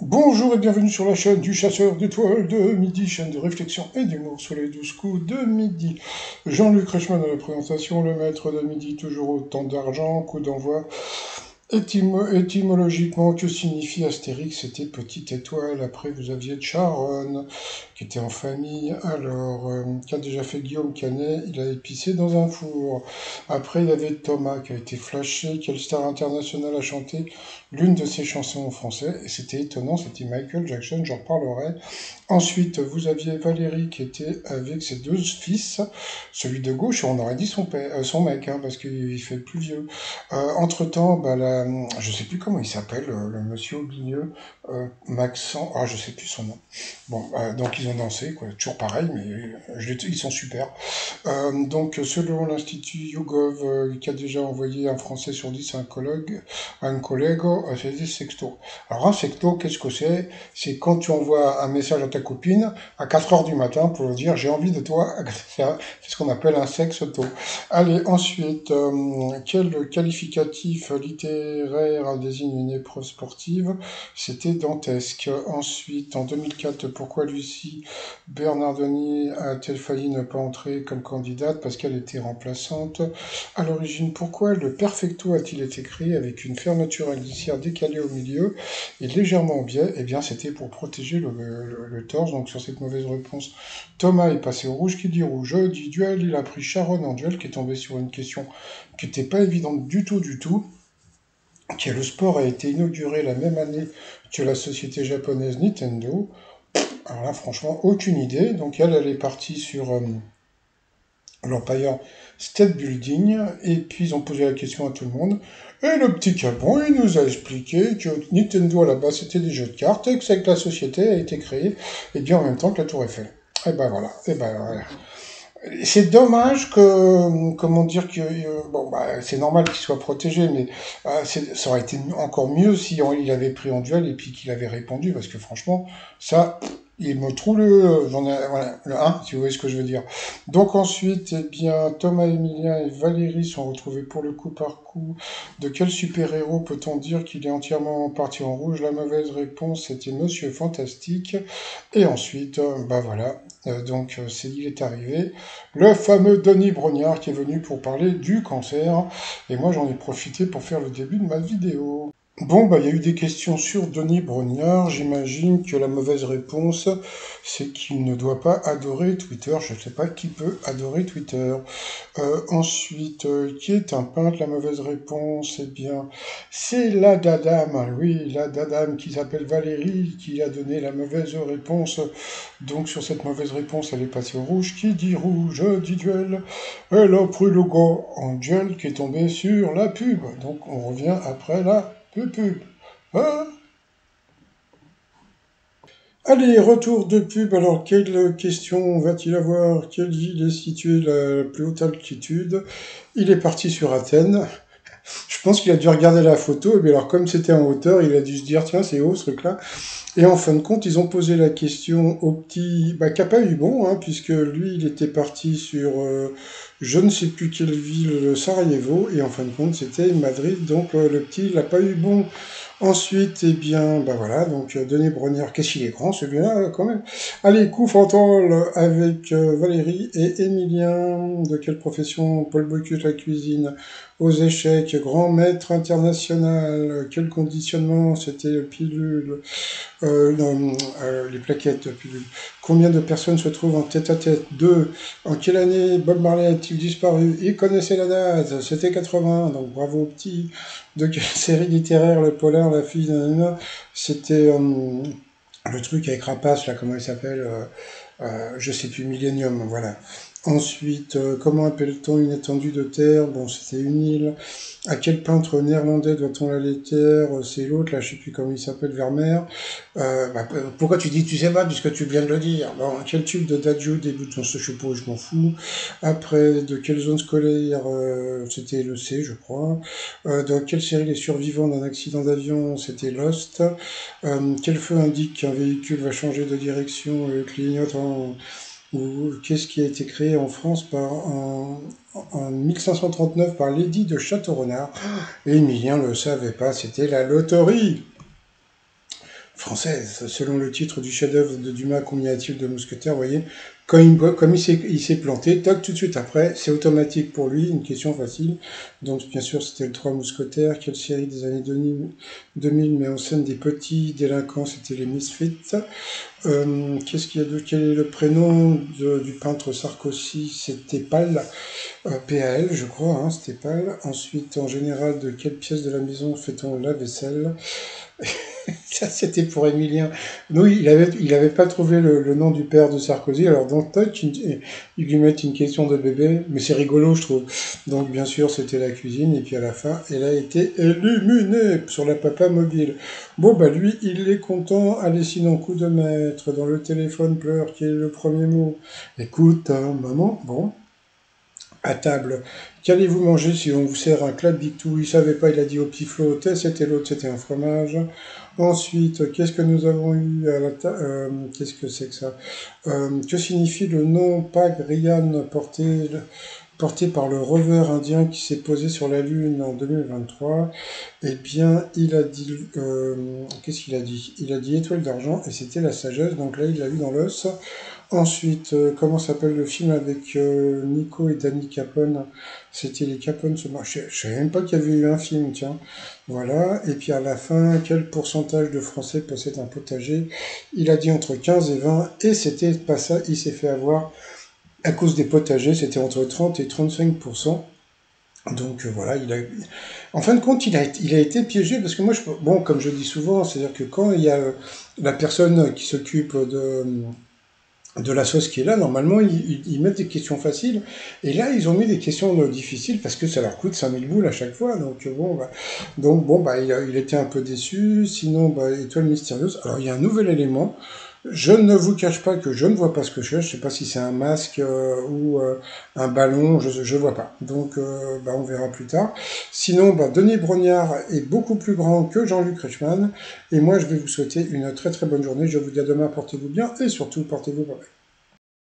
Bonjour et bienvenue sur la chaîne du chasseur d'étoiles de midi, chaîne de réflexion et d'humour sur les 12 coups de midi. Jean-Luc Reichmann à la présentation, le maître de midi, toujours autant d'argent, coup d'envoi. Étymologiquement, que signifie Astérix? C'était petite étoile. Après, vous aviez Charonne, qui était en famille. Alors, qu'a déjà fait Guillaume Canet? Il a épicé dans un four. Après, il y avait Thomas, qui a été flashé. Quelle star internationale a chanté l'une de ses chansons en français? Et c'était étonnant, c'était Michael Jackson, j'en reparlerai. Ensuite, vous aviez Valérie qui était avec ses deux fils. Celui de gauche, on aurait dit son mec, hein, parce qu'il fait plus vieux. Entre-temps, je sais plus comment il s'appelle, le monsieur au milieu, Maxent, je sais plus son nom. Bon, donc ils ont dansé, quoi, toujours pareil, mais ils sont super. Donc, selon l'Institut YouGov, qui a déjà envoyé un Français sur 10 à un collègue, c'est des sextos. Alors, un sexto, qu'est-ce que c'est? C'est quand tu envoies un message à ta copine à 4 heures du matin pour lui dire j'ai envie de toi. C'est ce qu'on appelle un sexto. Allez, ensuite, quel qualificatif littéraire désigne une épreuve sportive? C'était dantesque. Ensuite, en 2004, pourquoi Lucie Bernardoni a-t-elle failli ne pas entrer comme candidate parce qu'elle était remplaçante? À l'origine, pourquoi le perfecto a-t-il été créé avec une fermeture indiciaire décalée au milieu et légèrement en biais? Eh bien, c'était pour protéger le torse. Donc, sur cette mauvaise réponse, Thomas est passé au rouge. Qui dit rouge dit duel. Il a pris Sharon en duel, qui est tombé sur une question qui n'était pas évidente du tout. Le sport a été inauguré la même année que la société japonaise Nintendo. Alors là, franchement, aucune idée. Donc elle est partie sur l'Empire State Building, et puis ils ont posé la question à tout le monde. Et le petit Capon, il nous a expliqué que Nintendo, à la base, c'était des jeux de cartes, et que la société a été créée, et bien en même temps que la Tour Eiffel. Et ben voilà, voilà. C'est dommage que, comment dire, que c'est normal qu'il soit protégé, mais ça aurait été encore mieux si il avait pris en duel et puis qu'il avait répondu, parce que franchement, ça, il me trouve voilà, le 1, si vous voyez ce que je veux dire. Donc ensuite, eh bien, Thomas, Emilien et Valérie sont retrouvés pour le coup par coup. De quel super-héros peut-on dire qu'il est entièrement parti en rouge? La mauvaise réponse, c'était Monsieur Fantastique. Et ensuite, voilà, il est arrivé le fameux Denis Brognard qui est venu pour parler du cancer. Et moi, j'en ai profité pour faire le début de ma vidéo. Bon, il y a eu des questions sur Denis Brognard. J'imagine que la mauvaise réponse, c'est qu'il ne doit pas adorer Twitter. Je ne sais pas qui peut adorer Twitter. Ensuite, qui est un peintre? La mauvaise réponse, eh bien, c'est la dadame. Oui, la dadame qui s'appelle Valérie, qui a donné la mauvaise réponse. Donc, sur cette mauvaise réponse, elle est passée au rouge. Qui dit rouge dit duel. Elle a pris le gars en duel qui est tombé sur la pub. Donc, on revient après la pub. Hein? Allez, retour de pub. Alors, quelle question va-t-il avoir? Quelle ville est située la plus haute altitude? Il est parti sur Athènes. Je pense qu'il a dû regarder la photo, et bien alors comme c'était en hauteur, il a dû se dire tiens c'est haut ce truc-là. Et en fin de compte, ils ont posé la question au petit, qui a pas eu bon, hein, puisque lui il était parti sur je ne sais plus quelle ville, Sarajevo, et en fin de compte c'était Madrid, donc le petit il n'a pas eu bon. Ensuite, eh bien, voilà, donc Denis Brognard, qu'est-ce qu'il est grand celui-là, quand même. Allez, coup fatal avec Valérie et Emilien. De quelle profession? Paul Bocuse, la cuisine. Aux échecs, grand maître international. Quel conditionnement? C'était pilule. Non, les plaquettes, pilule. Combien de personnes se trouvent en tête-à-tête? Deux. En quelle année Bob Marley a-t-il disparu? Il connaissait la date, c'était 80, donc bravo au petit. De quelle série littéraire, le polar, la fille, nanana, c'était le truc avec Rapace, là, comment il s'appelle? Je sais plus, Millennium, voilà. Ensuite, comment appelle-t-on une étendue de terre? Bon, c'était une île. À quel peintre néerlandais doit-on la terre? C'est l'autre, là, je sais plus comment il s'appelle, Vermeer. Pourquoi tu dis tu sais pas, puisque tu viens de le dire? Bon, quel tube de Dadju débute dans ce chapeau? Je m'en fous. Après, de quelle zone scolaire? C'était le C, je crois. Dans quelle série les survivants d'un accident d'avion? C'était Lost. Quel feu indique qu'un véhicule va changer de direction et clignote ou qu'est-ce qui a été créé en France en 1539 par l'édit de Château-Renard? Et Emilien ne le savait pas, c'était la loterie. française, selon le titre du chef-d'œuvre de Dumas, combien y a-t-il de mousquetaires, vous voyez, comme il s'est planté, toc, tout de suite après, c'est automatique pour lui, une question facile. Donc, bien sûr, c'était le Trois Mousquetaires. Quelle série des années 2000 met en scène des petits délinquants? C'était les Misfits. Qu'est-ce qu'il y a de, quel est le prénom du peintre Sarkozy? C'était Pal, PAL, je crois, hein, c'était Pal. Ensuite, en général, de quelle pièce de la maison fait-on la vaisselle? Ça, c'était pour Emilien. Non, il avait pas trouvé le nom du père de Sarkozy. Alors, dans Touch, ils lui mettent une question de bébé, mais c'est rigolo, je trouve. Donc, bien sûr, c'était la cuisine. Et puis, à la fin, elle a été éliminée sur la papa mobile. Bon, bah, lui, il est content. Allez, sinon, coup de maître. Dans le téléphone pleure, quel est le premier mot? Écoute, hein, maman. Bon. À table, qu'allez-vous manger si on vous sert un clap Big Two? Il savait pas, il a dit au petit flot, c'était l'autre, c'était un fromage. Ensuite, qu'est-ce que nous avons eu à la table? Qu'est-ce que c'est que ça? Que signifie le nom Pagrian porté par le rover indien qui s'est posé sur la Lune en 2023? Eh bien, il a dit, qu'est-ce qu'il a dit? Il a dit étoile d'argent et c'était la sagesse, donc là il l'a eu dans l'os. Ensuite, comment s'appelle le film avec Nico et Danny Capone? C'était les Capone se marchaient. Je savais même pas qu'il y avait eu un film, tiens. Voilà. Et puis à la fin, quel pourcentage de Français possèdent un potager? Il a dit entre 15 et 20, et c'était pas ça, il s'est fait avoir à cause des potagers, c'était entre 30 et 35%. Donc voilà, en fin de compte, il a été piégé parce que moi, bon, comme je dis souvent, c'est-à-dire que quand il y a la personne qui s'occupe de la sauce qui est là, normalement, ils mettent des questions faciles. Et là, ils ont mis des questions difficiles parce que ça leur coûte 5000 boules à chaque fois. Donc bon, il était un peu déçu. Sinon, bah, étoile mystérieuse. Alors, il y a un nouvel élément. Je ne vous cache pas que je ne vois pas ce que je sais pas si c'est un masque ou un ballon, je ne vois pas. Donc, bah, on verra plus tard. Sinon, bah, Denis Brognard est beaucoup plus grand que Jean-Luc Reichmann. Et moi, je vais vous souhaiter une très très bonne journée. Je vous dis à demain, portez-vous bien et surtout, portez-vous pas mal.